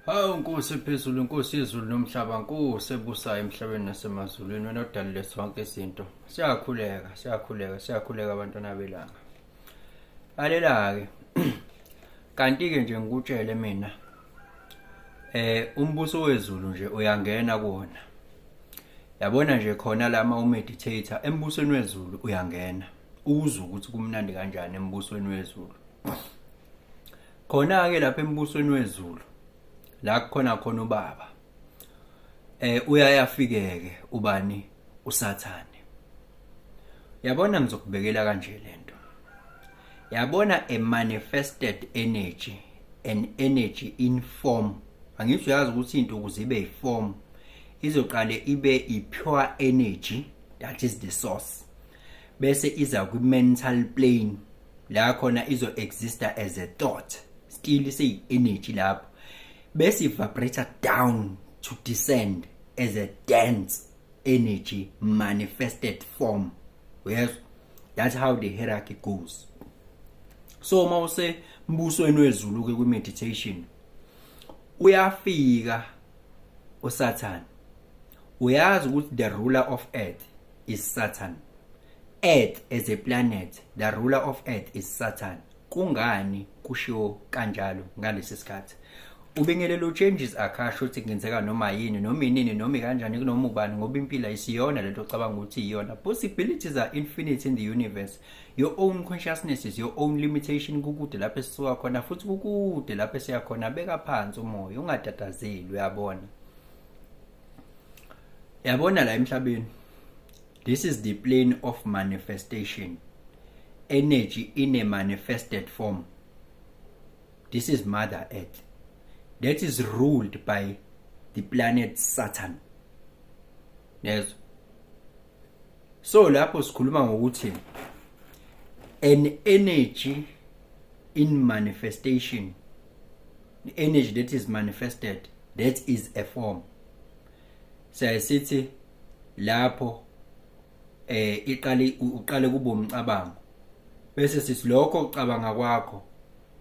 Hawu Nkosi ephezulu, Nkosi yezulu nomhlaba, Nkosi ebusayo emhlabeni nasemazulwini, wena odalile zonke izinto. Siyakhuleka abantwana belanga. Lalela-ke, kanti-ke nje ngikutshele mina, umbuso wezulu nje uyangena kuwona. Yabona nje khona lama umeditator embusweni wezulu uyangena. Uzwe ukuthi kumnandi kanjani embusweni wezulu. Khona-ke lapha embusweni wezulu la kukhona khona ubaba uyayafike-ke ubani usathane. Yabona ngizokubekela kanje lento. Yabona a manifested energy, an energy in form. Angithi uyazi ukuthi into ukuze ibe iform izoqale ibe i-pure energy, that is the source. Bese iza ku-mental plane la khona izo exista as a thought, still say energy lapho. Bese vibrator down to descend as a dense energy manifested form. Yes, that's how the hierarchy goes. So mawuse mbusweni wezulu ke ku-meditation uyafika uSathane. Uyazi ukuthi the ruler of earth is Saturn. Earth as a planet, the ruler of earth is Saturn. Kungani kushiwo kanjalo ngalesi sikhathi? Ubingelelo changes akasho ukuthi kungenzeka noma yini noma inini noma kanjani kunoma ubani ngoba impilo ayisiyona lento ocabanga ukuthi iyona. Possibilities are infinite in the universe. Your own consciousness is your own limitation. Kukude lapho esisuka khona futhi kukude lapho esiya khona. Beka phansi umoya ungatatazeli, uyabona. Yabona la emhlabeni. This is the plane of manifestation. Energy in a manifested form. This is Mother Earth. That is ruled by the planet Saturn. Yes. So lapho sikhuluma ngokuthi an energy in manifestation, the energy that is manifested, that is a form. Sayisithi lapho uqale kubo umcabango bese sithi lokho ucabanga kwakho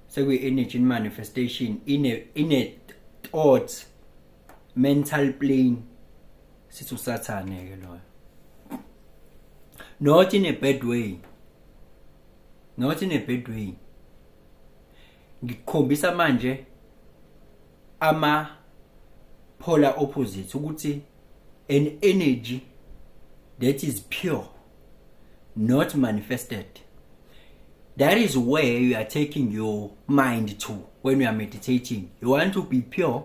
sekuyi energy in manifestation in a thought mental plane, sithi uSathane ke loyo. Not in a bad way, not in a bad way. Ngikhombisa manje ama polar opposite ukuthi an energy that is pure, not manifested. That is where you are taking your mind to when you are meditating. You want to be pure